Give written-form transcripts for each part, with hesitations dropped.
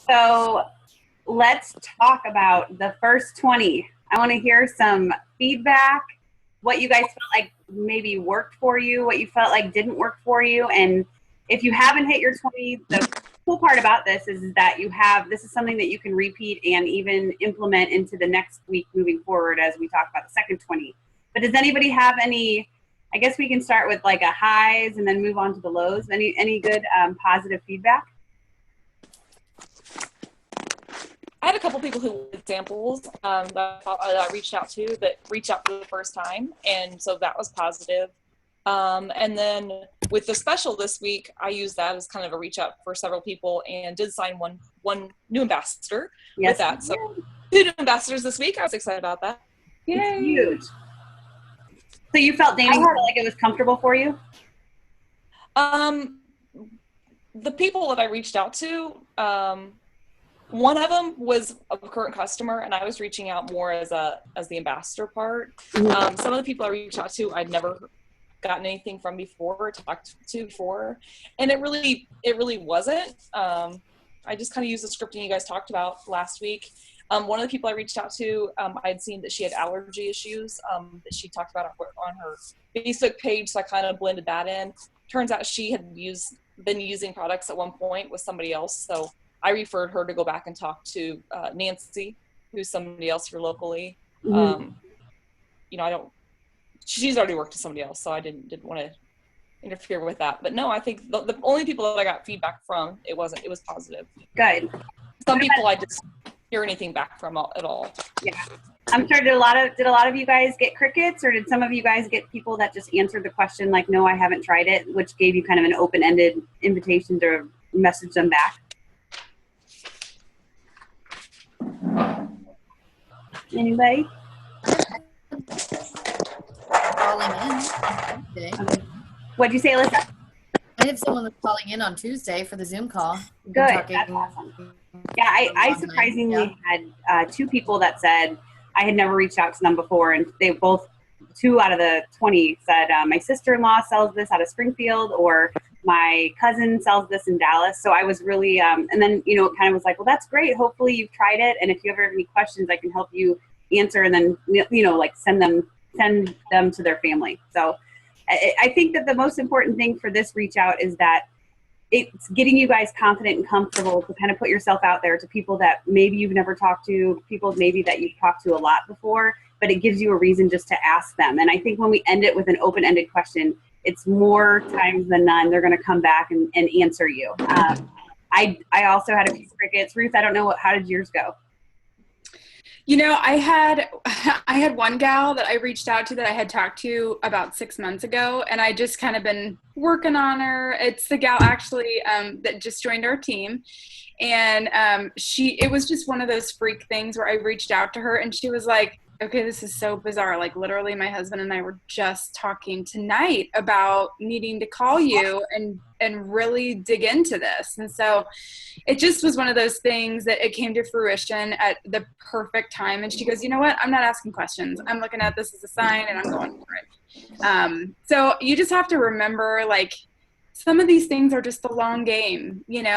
So let's talk about the first 20. I want to hear some feedback, what you guys felt like maybe worked for you, what you felt like didn't work for you. And if you haven't hit your 20, the cool part about this is that this is something that you can repeat and even implement into the next week moving forward as we talk about the second 20. But does anybody have any, I guess we can start with like a highs and then move on to the lows. Any good positive feedback? I had a couple people who did samples that I reached out to that reached out for the first time, and so that was positive. And then with the special this week, I used that as kind of a reach out for several people and did sign one new ambassador with that. So 2 new ambassadors this week. I was excited about that. Yay. It's huge. So you felt, Dana, you felt like it was comfortable for you? The people that I reached out to, one of them was a current customer, and I was reaching out more as the ambassador part. Mm-hmm. Some of the people I reached out to, I'd never gotten anything from before or talked to before, and it really wasn't. I just kind of used the scripting you guys talked about last week. One of the people I reached out to, I had seen that she had allergy issues that she talked about on her Facebook page, so I kind of blended that in. Turns out she had been using products at one point with somebody else, so I referred her to go back and talk to Nancy, who's somebody else here locally. Mm-hmm. She's already worked with somebody else, so I didn't want to interfere with that. But no, I think the only people that I got feedback from, it was positive. Good. Some people I just hear anything back from at all. Yeah. I'm sure did a lot of you guys get crickets, or did some of you guys get people that just answered the question like, no, I haven't tried it, which gave you kind of an open-ended invitation to message them back? Anybody? Calling in Tuesday. Okay. What'd you say, Alyssa? I have someone that's calling in on Tuesday for the Zoom call. Good. That's awesome. Yeah, I surprisingly had 2 people that said I had never reached out to them before, and they both, 2 out of the 20 said, my sister-in-law sells this out of Springfield, or my cousin sells this in Dallas. So I was really, and then, it kind of was like, well, that's great. Hopefully you've tried it. And if you ever have any questions, I can help you answer, and then, like send them to their family. So I think that the most important thing for this reach out is that it's getting you guys confident and comfortable to kind of put yourself out there to people that maybe you've never talked to, people maybe that you've talked to a lot before, but it gives you a reason just to ask them. And I think when we end it with an open-ended question, it's more times than none they're going to come back and answer you. I also had a few crickets. Ruth, I don't know, how did yours go? I had one gal that I reached out to that I had talked to about 6 months ago, and I just kind of been working on her. It's the gal actually that just joined our team, and it was just one of those freak things where I reached out to her, and she was like, okay, this is so bizarre. Like, literally, my husband and I were just talking tonight about needing to call you and really dig into this. And so it just was one of those things that it came to fruition at the perfect time. And she goes, you know what? I'm not asking questions. I'm looking at this as a sign, and I'm going for it. So you just have to remember, like, some of these things are just the long game, And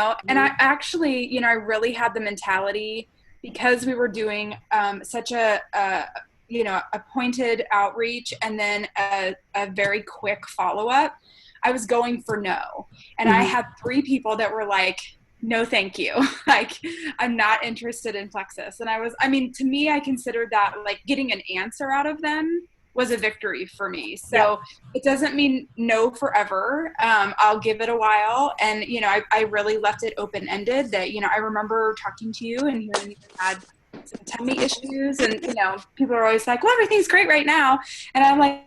I actually, I really had the mentality, because we were doing such a pointed outreach and then a very quick follow-up, I was going for no. And I had 3 people that were like, no, thank you. Like, I'm not interested in Plexus. And to me, I considered that like getting an answer out of them was a victory for me. So It doesn't mean no forever. I'll give it a while. And, I really left it open-ended that, I remember talking to you and hearing you had some tummy issues, and, people are always like, well, everything's great right now. And I'm like,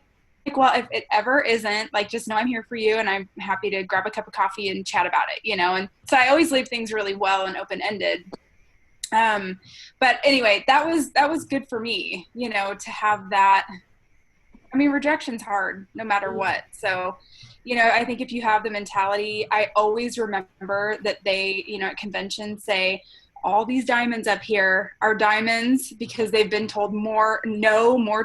well, if it ever isn't, like, just know I'm here for you, and I'm happy to grab a cup of coffee and chat about it, And so I always leave things really well and open-ended. But anyway, that was good for me, to have that. Rejection's hard no matter what. So, I think if you have the mentality, I always remember that they, at conventions say, all these diamonds up here are diamonds because they've been told more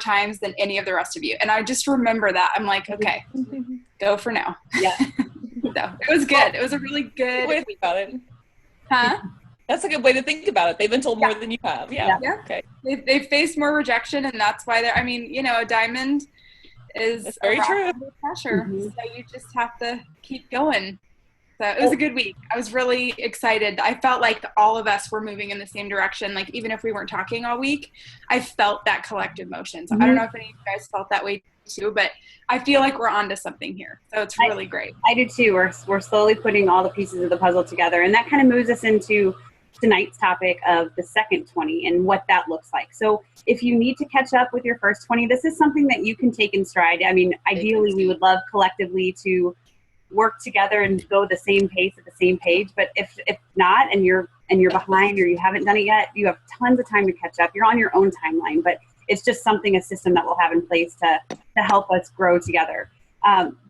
times than any of the rest of you. And I just remember that. I'm like, okay, go for no. Yeah. So it was good. It was a really good way to think about it. Huh? That's a good way to think about it. They've been told more than you have. Yeah. Yeah. Okay. They've faced more rejection, and that's why they're, I mean, you know, a diamond is That's very a rock true. under pressure. Mhm. So you just have to keep going. So it was a good week. I was really excited. I felt like all of us were moving in the same direction. Like even if we weren't talking all week, I felt that collective motion. So I don't know if any of you guys felt that way too, but I feel like we're onto something here. So it's really great. I do too. We're slowly putting all the pieces of the puzzle together, and that kind of moves us into tonight's topic of the second 20 and what that looks like. So if you need to catch up with your first 20, this is something that you can take in stride. I mean, ideally we would love collectively to work together and go the same pace at the same page, but if not, and you're behind or you haven't done it yet, you have tons of time to catch up. You're on your own timeline, but it's just something, a system that we'll have in place to help us grow together.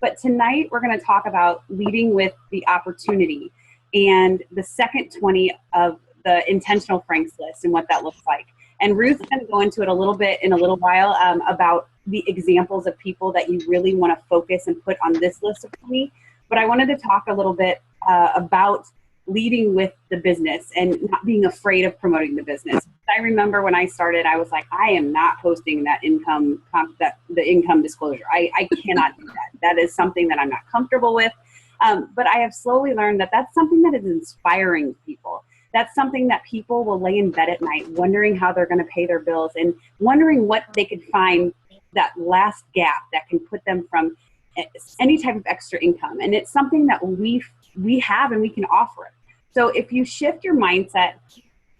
But tonight we're going to talk about leading with the opportunity and the second 20 of the intentional Franks list and what that looks like. And Ruth's going to go into it a little bit in a little while about the examples of people that you really want to focus and put on this list of 20. But I wanted to talk a little bit about leading with the business and not being afraid of promoting the business. I remember when I started, I was like, I am not posting that the income disclosure. I cannot do that. That is something that I'm not comfortable with. But I have slowly learned that that's something that is inspiring people. That's something that people will lay in bed at night wondering how they're going to pay their bills and wondering what they could find, that last gap that can put them from any type of extra income. And it's something that we have and we can offer it. So if you shift your mindset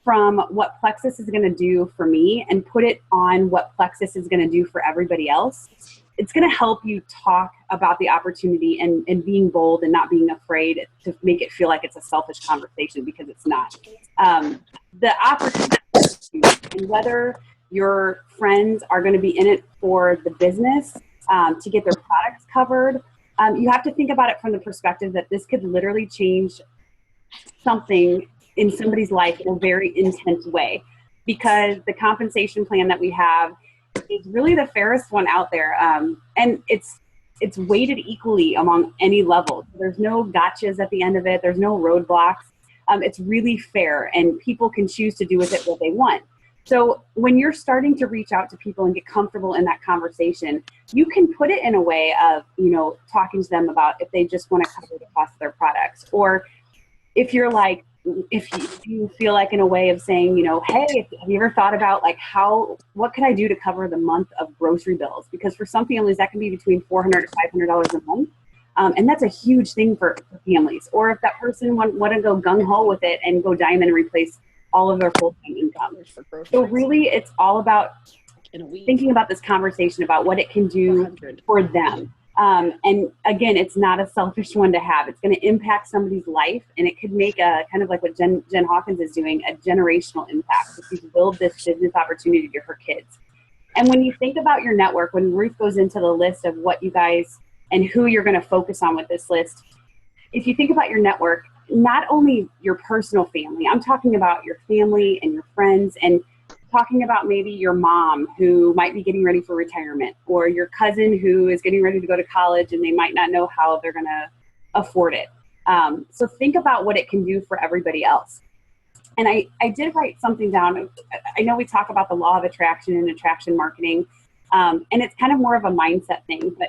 from what Plexus is going to do for me and put it on what Plexus is going to do for everybody else, it's going to help you talk about the opportunity and being bold and not being afraid to make it feel like it's a selfish conversation, because it's not. The opportunity, and whether your friends are going to be in it for the business, to get their products covered, you have to think about it from the perspective that this could literally change something in somebody's life in a very intense way, because the compensation plan that we have is really the fairest one out there. And it's weighted equally among any level. There's no gotchas at the end of it. There's no roadblocks. It's really fair, and people can choose to do with it what they want. So when you're starting to reach out to people and get comfortable in that conversation, you can put it in a way of, you know, talking to them about if they just want to cover the cost of their products, or if you're like, if you feel like in a way of saying, you know, hey, have you ever thought about like what could I do to cover the month of grocery bills? Because for some families that can be between $400 to $500 a month. And that's a huge thing for families. Or if that person want to go gung-ho with it and go diamond and replace all of their full-time income. So really it's all about thinking about this conversation about what it can do for them. And again, it's not a selfish one to have. It's going to impact somebody's life, and it could make a kind of like what Jen Hawkins is doing, a generational impact if you build this business opportunity to her kids. And when you think about your network, when Ruth goes into the list of what you guys and who you're going to focus on with this list, if you think about your network, not only your personal family, I'm talking about your family and your friends, and talking about maybe your mom who might be getting ready for retirement, or your cousin who is getting ready to go to college and they might not know how they're going to afford it. So think about what it can do for everybody else. And I did write something down. I know we talk about the law of attraction and attraction marketing, and it's kind of more of a mindset thing, but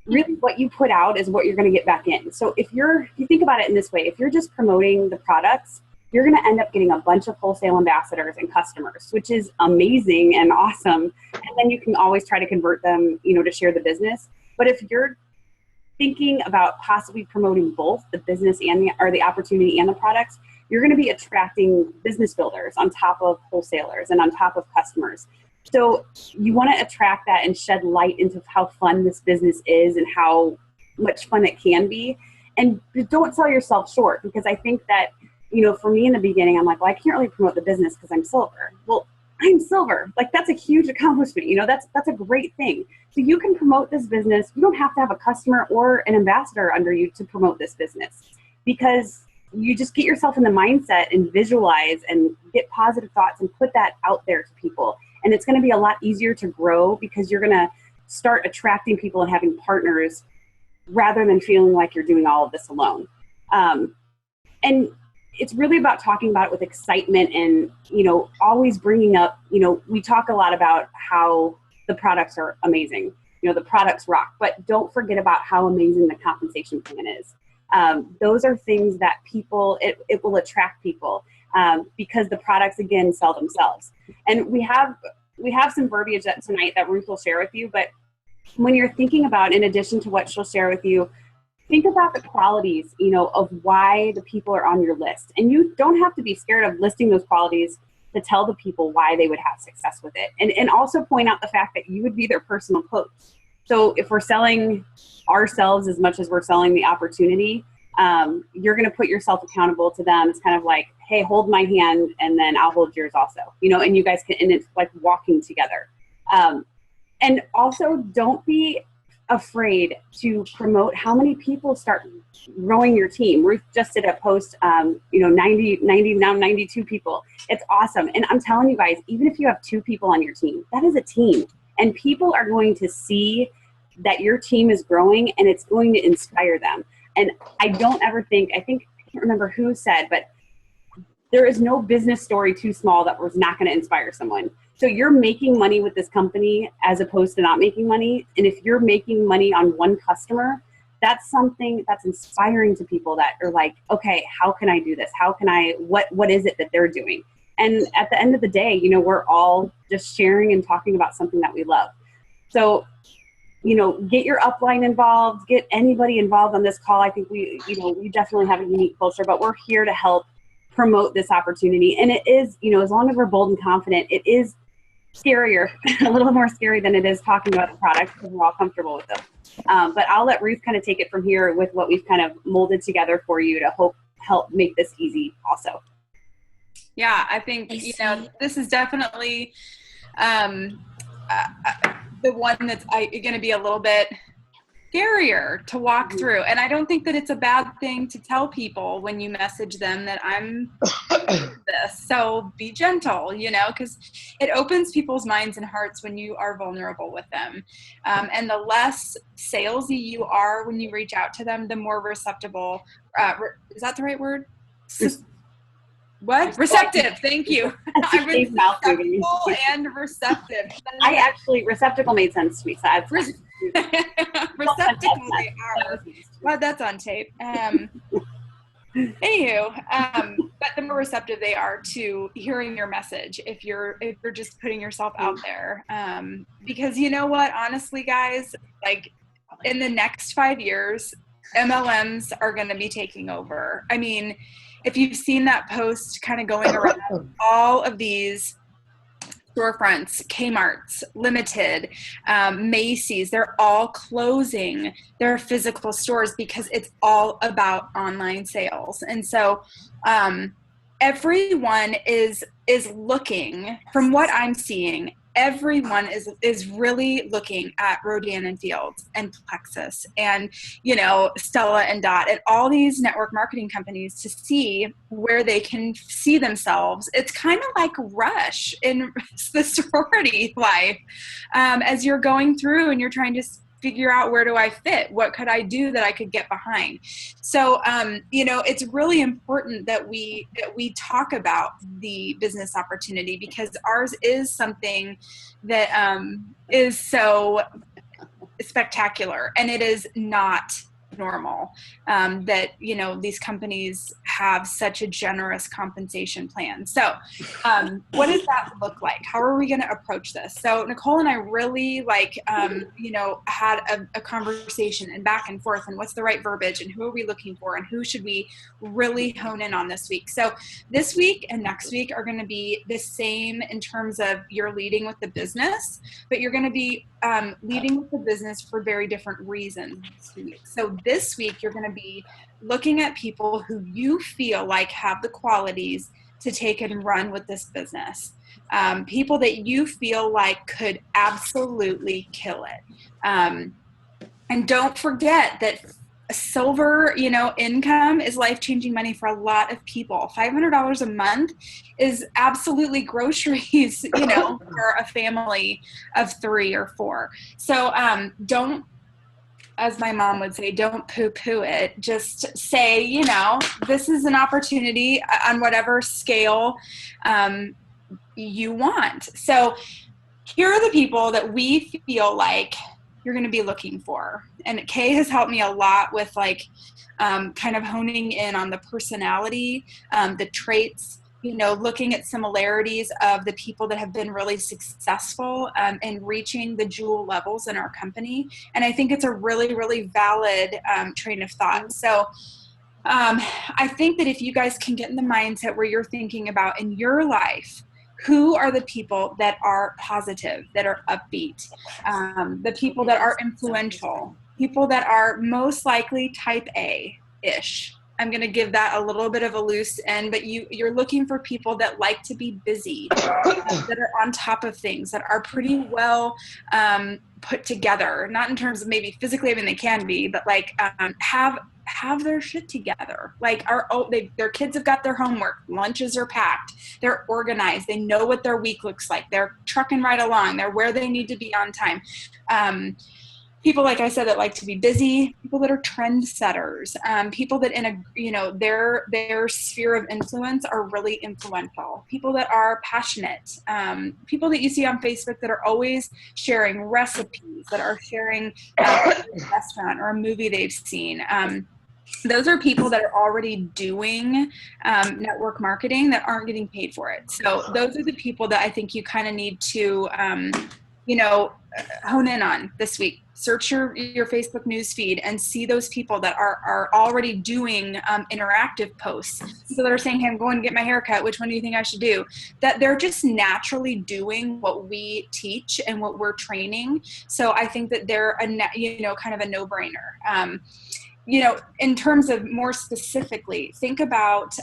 really what you put out is what you're going to get back in. So if you think about it in this way, if you're just promoting the products, you're going to end up getting a bunch of wholesale ambassadors and customers, which is amazing and awesome. And then you can always try to convert them, you know, to share the business. But if you're thinking about possibly promoting both the business and the opportunity and the products, you're going to be attracting business builders on top of wholesalers and on top of customers. So you want to attract that and shed light into how fun this business is and how much fun it can be. And don't sell yourself short, because I think that, you know, for me in the beginning, I'm like, well, I can't really promote the business because I'm silver. Well, I'm silver. Like, that's a huge accomplishment. You know, that's a great thing. So you can promote this business. You don't have to have a customer or an ambassador under you to promote this business, because you just get yourself in the mindset and visualize and get positive thoughts and put that out there to people. And it's going to be a lot easier to grow, because you're going to start attracting people and having partners rather than feeling like you're doing all of this alone. And it's really about talking about it with excitement and, you know, always bringing up, you know, we talk a lot about how the products are amazing. You know, the products rock, but don't forget about how amazing the compensation plan is. Those are things that people, it will attract people because the products, again, sell themselves. And we have some verbiage tonight that Ruth will share with you, but when you're thinking about, in addition to what she'll share with you, think about the qualities, you know, of why the people are on your list. And you don't have to be scared of listing those qualities to tell the people why they would have success with it. And also point out the fact that you would be their personal coach. So if we're selling ourselves as much as we're selling the opportunity, you're going to put yourself accountable to them. It's kind of like, hey, hold my hand and then I'll hold yours also, you know, and you guys can, and it's like walking together. And also don't be afraid to promote how many people start growing your team. Ruth just did a post, you know, 90, now 92 people. It's awesome. And I'm telling you guys, even if you have 2 people on your team, that is a team. And people are going to see that your team is growing and it's going to inspire them. And I don't ever think, I can't remember who said, but there is no business story too small that was not going to inspire someone. So you're making money with this company as opposed to not making money. And if you're making money on one customer, that's something that's inspiring to people that are like, okay, how can I do this? How can I, what is it that they're doing? And at the end of the day, you know, we're all just sharing and talking about something that we love. So, you know, get your upline involved, get anybody involved on this call. I think we definitely have a unique culture, but we're here to help promote this opportunity. And it is, you know, as long as we're bold and confident, it is scarier, a little more scary than it is talking about the product because we're all comfortable with them. But I'll let Ruth kind of take it from here with what we've kind of molded together for you to help make this easy also. Yeah, I think, you know, this is definitely the one that's going to be a little bit scarier to walk through. And I don't think that it's a bad thing to tell people when you message them that I'm this. So be gentle, you know, because it opens people's minds and hearts when you are vulnerable with them. And the less salesy you are when you reach out to them, the more receptible. Is that the right word? What? Receptive. Thank you. I was receptible and receptive. Receptacle made sense to me. So I've receptacle they are. Well, that's on tape. Anywho, but the more receptive they are to hearing your message if you're just putting yourself out there. Because you know what, honestly, guys, like in the next 5 years, MLMs are going to be taking over. I mean, if you've seen that post kind of going around, all of these storefronts, Kmart's, Limited, Macy's, they're all closing their physical stores because it's all about online sales. And so everyone is looking, from what I'm seeing, everyone is really looking at Rodan and Fields and Plexus and, you know, Stella and Dot and all these network marketing companies to see where they can see themselves. It's kind of like Rush in the sorority life as you're going through and you're trying to figure out, where do I fit? What could I do that I could get behind? So, you know, it's really important that we talk about the business opportunity, because ours is something that is so spectacular, and it is not normal that, you know, these companies have such a generous compensation plan. So what does that look like? How are we going to approach this? So Nicole and I really you know, had a conversation and back and forth, and what's the right verbiage and who are we looking for and who should we really hone in on this week. So this week and next week are going to be the same in terms of you're leading with the business, but you're going to be leading with the business for very different reasons. So this week, you're going to be looking at people who you feel like have the qualities to take and run with this business. People that you feel like could absolutely kill it. And don't forget that silver, you know, income is life-changing money for a lot of people. $500 a month is absolutely groceries, you know, for a family of 3 or 4. So don't as my mom would say, don't poo-poo it. Just say, you know, this is an opportunity on whatever scale you want. So here are the people that we feel like you're going to be looking for. And Kay has helped me a lot with like kind of honing in on the personality, the traits, you know, looking at similarities of the people that have been really successful in reaching the jewel levels in our company. And I think it's a really, really valid train of thought. So I think that if you guys can get in the mindset where you're thinking about in your life, who are the people that are positive, that are upbeat, the people that are influential, people that are most likely type A-ish. I'm going to give that a little bit of a loose end, but you're looking for people that like to be busy, that are on top of things, that are pretty well put together, not in terms of maybe physically, I mean, they can be, but like have their shit together. Like their kids have got their homework, lunches are packed, they're organized, they know what their week looks like, they're trucking right along, they're where they need to be on time. People, like I said, that like to be busy, people that are trendsetters, people that in a, you know, their sphere of influence are really influential, people that are passionate, people that you see on Facebook that are always sharing recipes, that are sharing a restaurant or a movie they've seen. Those are people that are already doing network marketing that aren't getting paid for it. So those are the people that I think you kind of need to, you know, hone in on this week. Search your Facebook news feed and see those people that are already doing interactive posts. People that are saying, hey, I'm going to get my hair cut. Which one do you think I should do? That they're just naturally doing what we teach and what we're training. So I think that they're you know, kind of a no-brainer. You know, in terms of more specifically, think about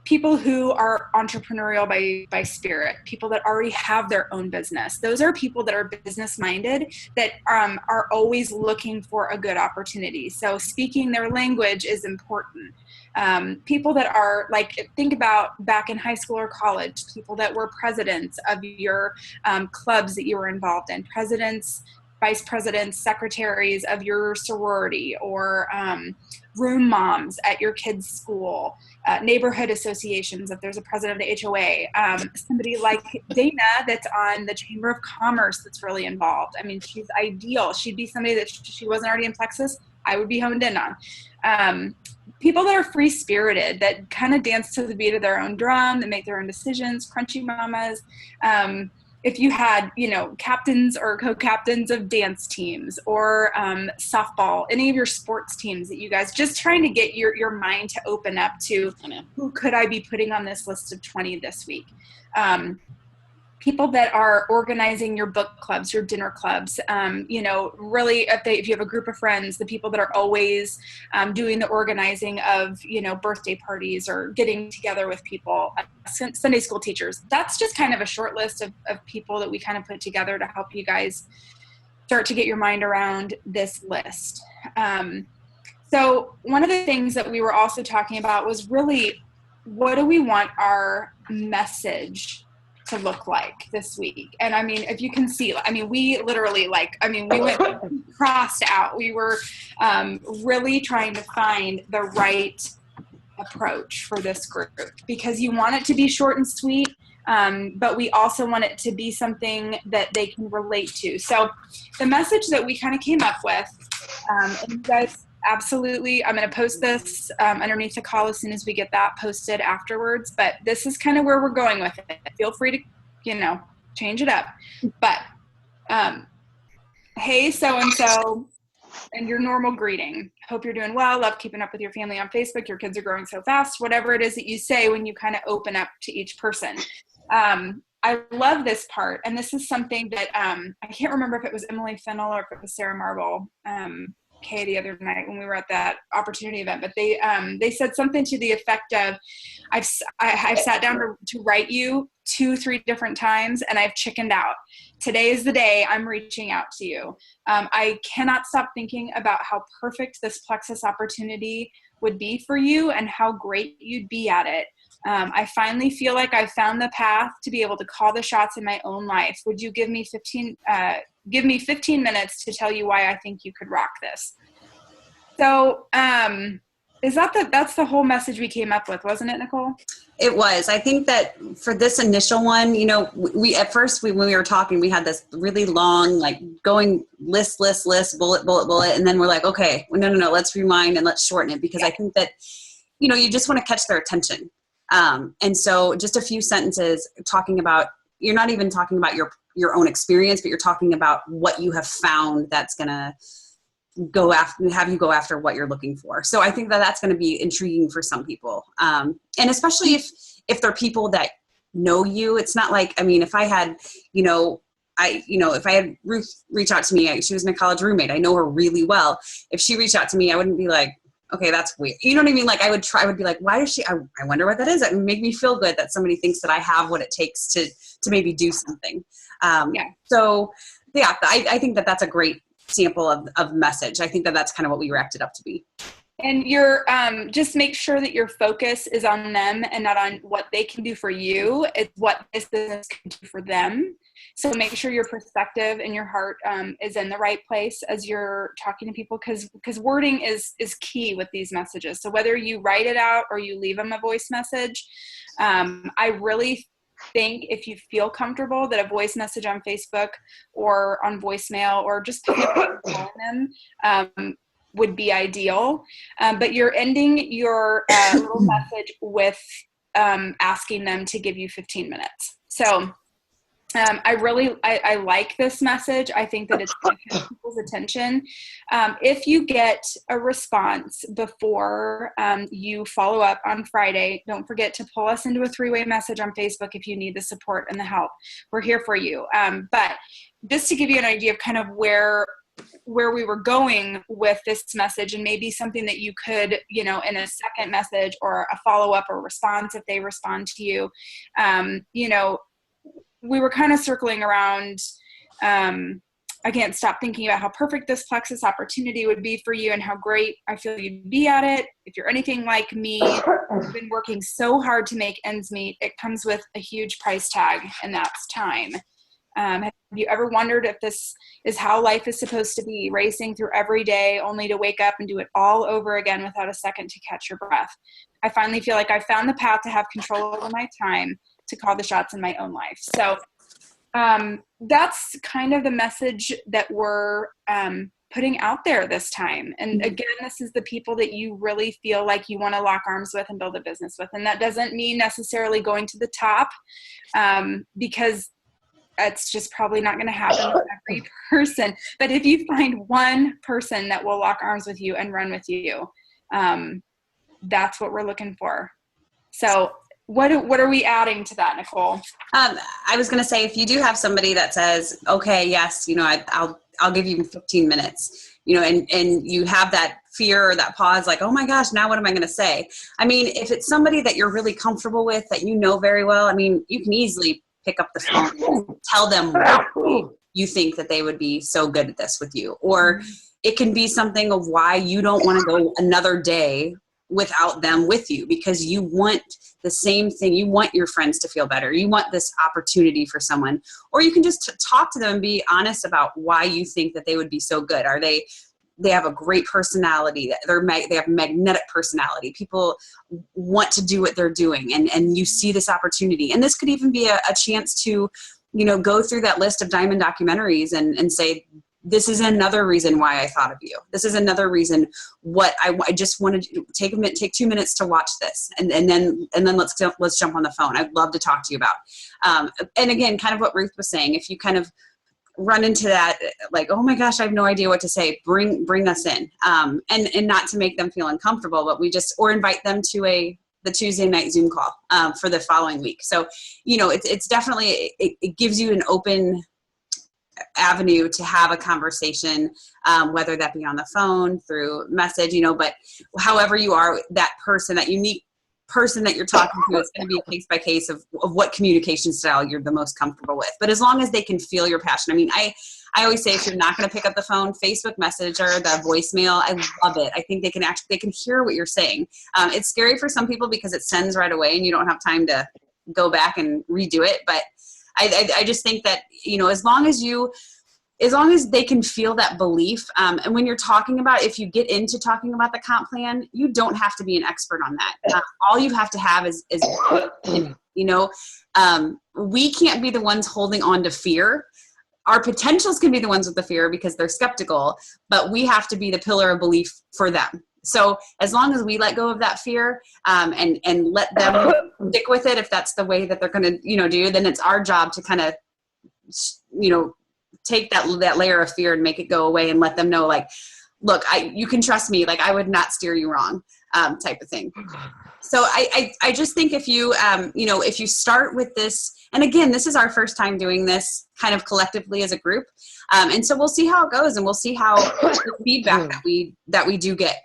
people who are entrepreneurial by spirit, people that already have their own business. Those are people that are business minded, that are always looking for a good opportunity. So speaking their language is important. People that are like, think about back in high school or college, people that were presidents of your clubs that you were involved in, presidents, vice presidents, secretaries of your sorority, or room moms at your kids' school, neighborhood associations, if there's a president of the HOA, somebody like Dana that's on the Chamber of Commerce that's really involved. I mean, she's ideal. She'd be somebody that she wasn't already in Plexus, I would be honed in on. People that are free-spirited, that kind of dance to the beat of their own drum, that make their own decisions, crunchy mamas. If you had, you know, captains or co-captains of dance teams or softball, any of your sports teams that you guys, just trying to get your mind to open up to who could I be putting on this list of 20 this week. People that are organizing your book clubs, your dinner clubs, you know, really if you have a group of friends, the people that are always doing the organizing of, you know, birthday parties or getting together with people, Sunday school teachers. That's just kind of a short list of people that we kind of put together to help you guys start to get your mind around this list. So one of the things that we were also talking about was really, what do we want our message to look like this week? And I mean, if you can see, I mean, we literally we went crossed out. We were really trying to find the right approach for this group, because you want it to be short and sweet, but we also want it to be something that they can relate to. So the message that we kind of came up with, and you guys, absolutely, I'm going to post this underneath the call as soon as we get that posted afterwards, but this is kind of where we're going with it. Feel free to, you know, change it up. But hey, so-and-so, and your normal greeting. Hope you're doing well. Love keeping up with your family on Facebook. Your kids are growing so fast. Whatever it is that you say when you kind of open up to each person. I love this part. And this is something that I can't remember if it was Emily Fennell or if it was Sarah Marble, Kay, the other night when we were at that opportunity event, but they said something to the effect of, I've sat down to write you 2-3 different times and I've chickened out. Today is the day I'm reaching out to you. I cannot stop thinking about how perfect this Plexus opportunity would be for you and how great you'd be at it. I finally feel like I've found the path to be able to call the shots in my own life. Would you give me 15 give me 15 minutes to tell you why I think you could rock this. So that's the whole message we came up with, wasn't it, Nicole? It was. I think that for this initial one, you know, we at first, when we were talking, we had this really long, like going list, bullet. And then we're like, okay, no, let's rewind and let's shorten it, because I think that, you know, you just want to catch their attention. And so just a few sentences talking about, you're not even talking about your own experience, but you're talking about what you have found that's going to have you go after what you're looking for. So I think that that's going to be intriguing for some people. And especially if they're people that know you. It's not like, I mean, if I had, if I had Ruth reach out to me, she was my college roommate, I know her really well. If she reached out to me, I wouldn't be like, okay, that's weird. You know what I mean? Like I would be like, why does she, I wonder what that is. It would make me feel good that somebody thinks that I have what it takes to maybe do something. So yeah, I think that that's a great sample of message. I think that that's kind of what we wrapped it up to be. And you're just make sure that your focus is on them and not on what they can do for you. It's what this business can do for them. So make sure your perspective and your heart is in the right place as you're talking to people, because wording is key with these messages. So whether you write it out or you leave them a voice message, I really think if you feel comfortable that a voice message on Facebook or on voicemail or just calling them would be ideal. But you're ending your little message with asking them to give you 15 minutes. So I like this message. I think that it's going to catch people's attention. If you get a response before you follow up on Friday, don't forget to pull us into a 3-way message on Facebook if you need the support and the help. We're here for you. But just to give you an idea of kind of where we were going with this message, and maybe something that you could, in a second message or a follow-up or response if they respond to you, we were kind of circling around, I can't stop thinking about how perfect this Plexus opportunity would be for you and how great I feel you'd be at it. If you're anything like me, you've been working so hard to make ends meet. It comes with a huge price tag, and that's time. Have you ever wondered if this is how life is supposed to be, racing through every day only to wake up and do it all over again without a second to catch your breath? I finally feel like I found the path to have control over my time, to call the shots in my own life. So that's kind of the message that we're putting out there this time. And again, this is the people that you really feel like you want to lock arms with and build a business with. And that doesn't mean necessarily going to the top, because it's just probably not going to happen with every person. But if you find one person that will lock arms with you and run with you, that's what we're looking for. So what are we adding to that, Nicole? I was going to say, if you do have somebody that says, okay, yes, I'll give you 15 minutes, and you have that fear or that pause, like, oh my gosh, now what am I going to say? I mean, if it's somebody that you're really comfortable with, that you know very well, I mean, you can easily pick up the phone and tell them why you think that they would be so good at this with you. Or it can be something of why you don't want to go another day without them with you, because you want the same thing. You want your friends to feel better. You want this opportunity for someone. Or you can just talk to them and be honest about why you think that they would be so good. Are they have a great personality. They have magnetic personality. People want to do what they're doing, and you see this opportunity. And this could even be a chance to, go through that list of diamond documentaries and say, this is another reason why I thought of you. This is another reason what I just wanted to take 2 minutes to watch this. And then let's jump on the phone. I'd love to talk to you about. And again, kind of what Ruth was saying, if you kind of run into that, like, oh my gosh, I have no idea what to say, bring us in. And not to make them feel uncomfortable, but or invite them to the Tuesday night Zoom call for the following week. So, it's definitely, it gives you an open avenue to have a conversation, whether that be on the phone, through message, but however you are, that person, that unique person that you're talking to, it's going to be a case by case of what communication style you're the most comfortable with. But as long as they can feel your passion. I mean, I always say, if you're not going to pick up the phone, Facebook Messenger, the voicemail, I love it. I think they can hear what you're saying. It's scary for some people because it sends right away and you don't have time to go back and redo it. But I just think that, as long as you as long as they can feel that belief, and when you're talking about, if you get into talking about the comp plan, you don't have to be an expert on that. All you have to have is you know, we can't be the ones holding on to fear. Our potentials can be the ones with the fear because they're skeptical, but we have to be the pillar of belief for them. So as long as we let go of that fear, and let them stick with it, if that's the way that they're going to, do, then it's our job to kind of, take that layer of fear and make it go away and let them know, like, look, you can trust me. Like, I would not steer you wrong, type of thing. So I just think if you, if you start with this, and again, this is our first time doing this kind of collectively as a group. And so we'll see how it goes, and we'll see how the feedback that we do get.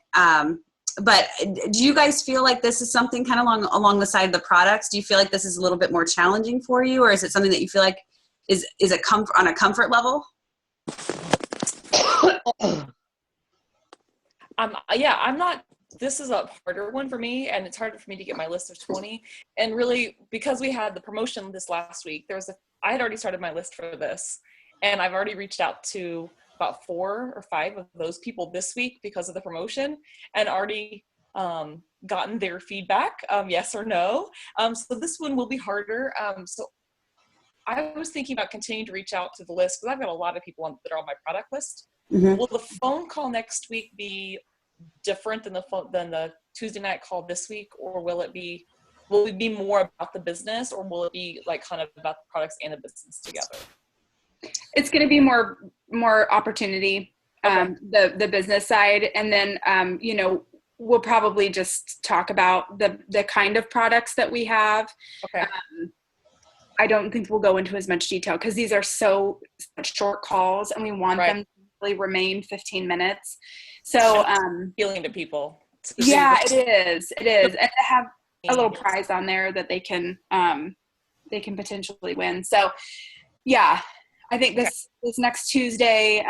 But do you guys feel like this is something kind of along the side of the products? Do you feel like this is a little bit more challenging for you, or is it something that you feel like is a on a comfort level? I'm not. This is a harder one for me, and it's harder for me to get my list of 20. And really, because we had the promotion this last week, I had already started my list for this, and I've already reached out to about 4 or 5 of those people this week because of the promotion, and already gotten their feedback, yes or no. So this one will be harder. So I was thinking about continuing to reach out to the list, because I've got a lot of people that are on my product list. Mm-hmm. Will the phone call next week be different than the Tuesday night call this week, or will it be more about the business, or will it be like kind of about the products and the business together? It's going to be more opportunity, okay. The business side, and then we'll probably just talk about the kind of products that we have. Okay. I don't think we'll go into as much detail because these are such short calls, and we want them to really remain 15 minutes. So appealing to people. Yeah, it is, and to have a little prize on there that they can potentially win. So yeah, I think this next Tuesday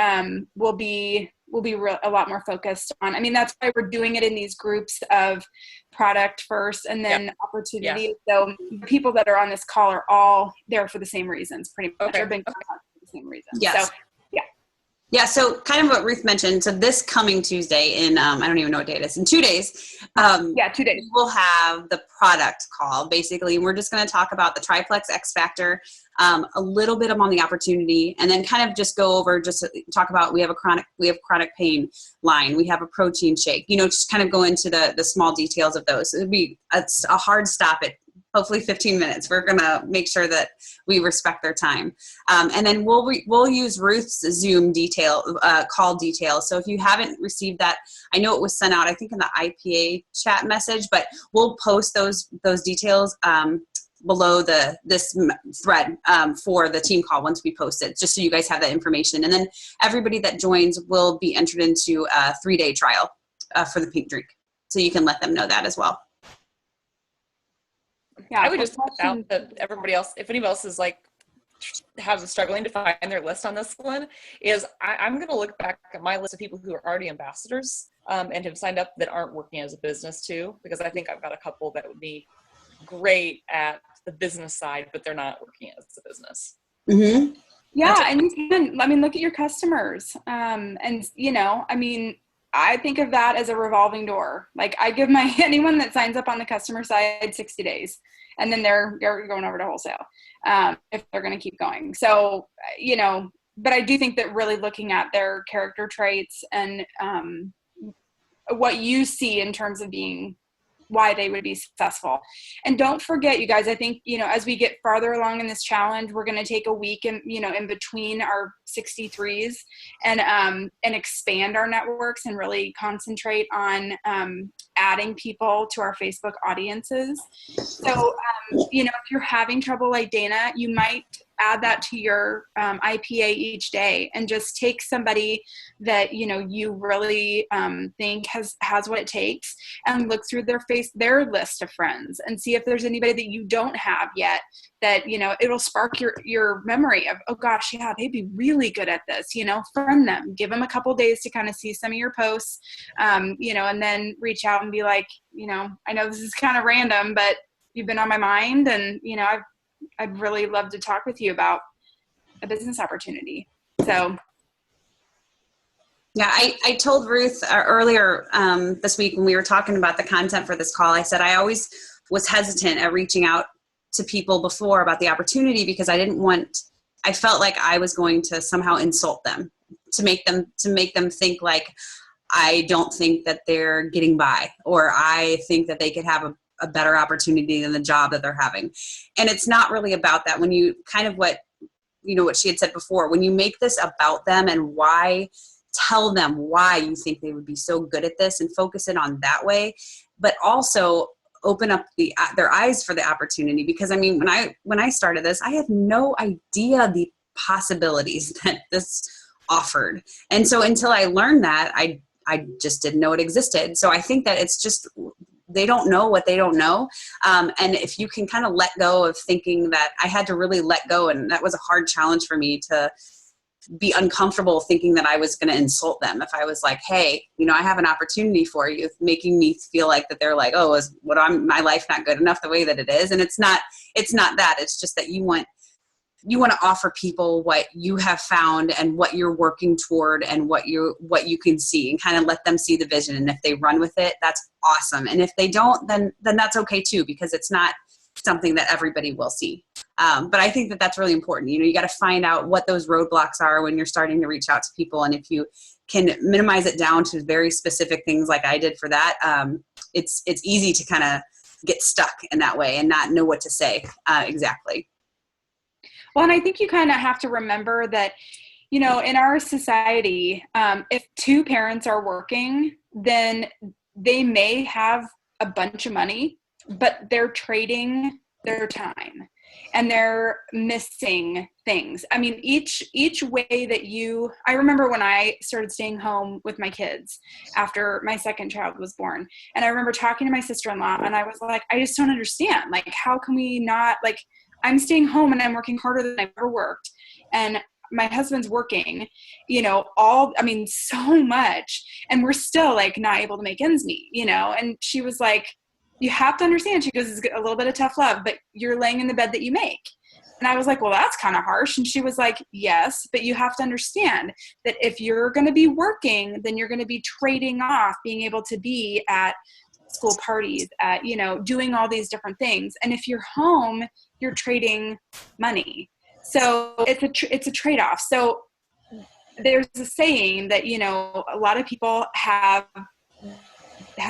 will be a lot more focused on. I mean, that's why we're doing it in these groups of product first, and then opportunity. So the people that are on this call are all there for the same reasons, pretty much. They've been for the same reasons. Yes. So yeah. So kind of what Ruth mentioned. So this coming Tuesday in, I don't even know what day it is, in 2 days. 2 days. We'll have the product call. Basically, we're just going to talk about the Triplex X Factor, a little bit on the opportunity, and then kind of just go over, just talk about, we have chronic pain line. We have a protein shake, just kind of go into the small details of those. It would be a hard stop at hopefully 15 minutes. We're going to make sure that we respect their time. And then we'll use Ruth's Zoom call details. So if you haven't received that, I know it was sent out, I think in the IPA chat message, but we'll post those details below this thread for the team call once we post it, just so you guys have that information. And then everybody that joins will be entered into a 3-day trial for the pink drink. So you can let them know that as well. Yeah, I would just point out that everybody else, if anybody else is struggling to find their list on this one, is I'm going to look back at my list of people who are already ambassadors and have signed up that aren't working as a business too, because I think I've got a couple that would be great at the business side, but they're not working as a business. Mm-hmm. Yeah, and you can, look at your customers. I think of that as a revolving door. Like, I give anyone that signs up on the customer side 60 days, and then they're going over to wholesale if they're going to keep going. So, but I do think that really looking at their character traits and what you see in terms of being why they would be successful. And don't forget, you guys, I think, as we get farther along in this challenge, we're going to take a week in between our 63s and expand our networks and really concentrate on adding people to our Facebook audiences. So, if you're having trouble like Dana, you might add that to your IPA each day, and just take somebody that you really think has what it takes, and look through their list of friends and see if there's anybody that you don't have yet that it'll spark your memory of, oh gosh, yeah, they'd be really good at this. Friend them, give them a couple days to kind of see some of your posts, and then reach out and be like, I know this is kind of random, but you've been on my mind, and I'd really love to talk with you about a business opportunity. So Yeah, I told Ruth earlier this week when we were talking about the content for this call, I said I always was hesitant at reaching out to people before about the opportunity because I felt like I was going to somehow insult them to make them think like I don't think that they're getting by, or I think that they could have a better opportunity than the job that they're having. And it's not really about that. When you kind of what she had said before, when you make this about them and why, tell them why you think they would be so good at this and focus it on that way, but also open up their eyes for the opportunity. Because I mean, when I started this, I had no idea the possibilities that this offered. And so until I learned that, I just didn't know it existed. So I think that it's just, they don't know what they don't know. And if you can kind of let go of thinking that, I had to really let go. And that was a hard challenge for me to be uncomfortable thinking that I was going to insult them. If I was like, hey, I have an opportunity for you, making me feel like that they're like, oh, my life not good enough the way that it is. And it's not that. It's just that you want to offer people what you have found and what you're working toward and what you can see, and kind of let them see the vision. And if they run with it, that's awesome. And if they don't, then that's okay too, because it's not something that everybody will see. But I think that that's really important. You got to find out what those roadblocks are when you're starting to reach out to people. And if you can minimize it down to very specific things like I did for that, it's easy to kind of get stuck in that way and not know what to say exactly. Well, and I think you kind of have to remember that, in our society, if two parents are working, then they may have a bunch of money, but they're trading their time and they're missing things. I mean, each way that I remember when I started staying home with my kids after my second child was born. And I remember talking to my sister-in-law and I was like, I just don't understand. Like, how can we not, like, I'm staying home and I'm working harder than I've ever worked. And my husband's working, so much. And we're still like not able to make ends meet, and she was like, you have to understand. She goes, it's a little bit of tough love, but you're laying in the bed that you make. And I was like, well, that's kind of harsh. And she was like, yes, but you have to understand that if you're going to be working, then you're going to be trading off being able to be at school parties, at, doing all these different things. And if you're home, you're trading money. So it's a trade-off. So there's a saying that, a lot of people have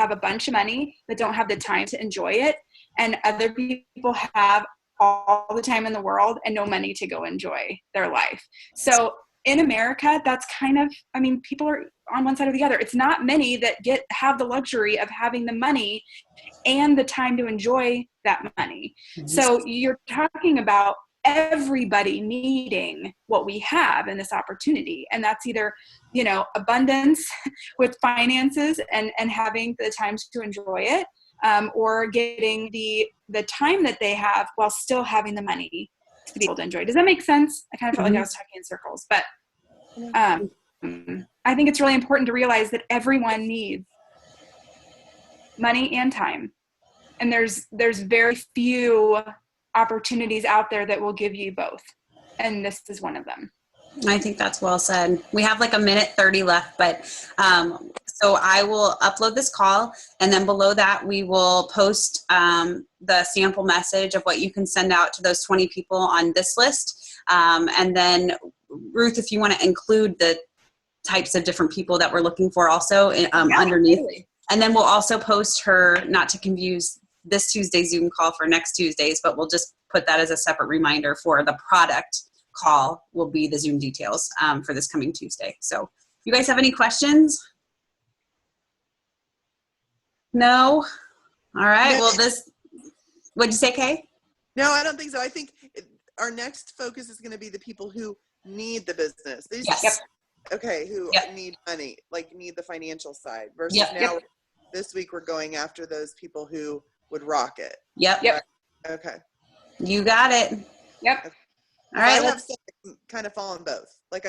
a bunch of money but don't have the time to enjoy it. And other people have all the time in the world and no money to go enjoy their life. So in America, that's kind of, people are on one side or the other. It's not many that have the luxury of having the money and the time to enjoy that money. Mm-hmm. So you're talking about everybody needing what we have in this opportunity. And that's either, abundance with finances and having the time to enjoy it, or getting the time that they have while still having the money to be able to enjoy. Does that make sense? I kind of felt like I was talking in circles, but I think it's really important to realize that everyone needs money and time. And there's very few opportunities out there that will give you both. And this is one of them. I think that's well said. We have like 1:30 left, but so I will upload this call, and then below that we will post the sample message of what you can send out to those 20 people on this list. And then Ruth, if you want to include the types of different people that we're looking for also underneath. Totally. And then we'll also post her, not to confuse this Tuesday's Zoom call for next Tuesdays, but we'll just put that as a separate reminder for the product call will be the Zoom details for this coming Tuesday. So you guys have any questions? No? All right. Well, what'd you say, Kay? No, I don't think so. I think our next focus is going to be the people who need the business. Yes. Okay, who need money, like need the financial side, versus now this week we're going after those people who would rock it. Yep. Right? Okay. You got it. Yep. All right. I have some kind of fall on both. Like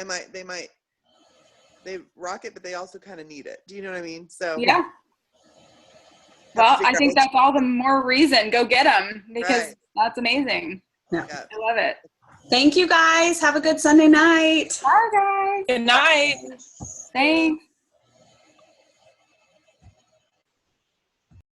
they rock it, but they also kind of need it. Do you know what I mean? So yeah. Well, I think that's all the more reason. Go get them, because that's amazing. Yeah. I love it. Thank you guys. Have a good Sunday night. Bye, guys. Good night. Thanks.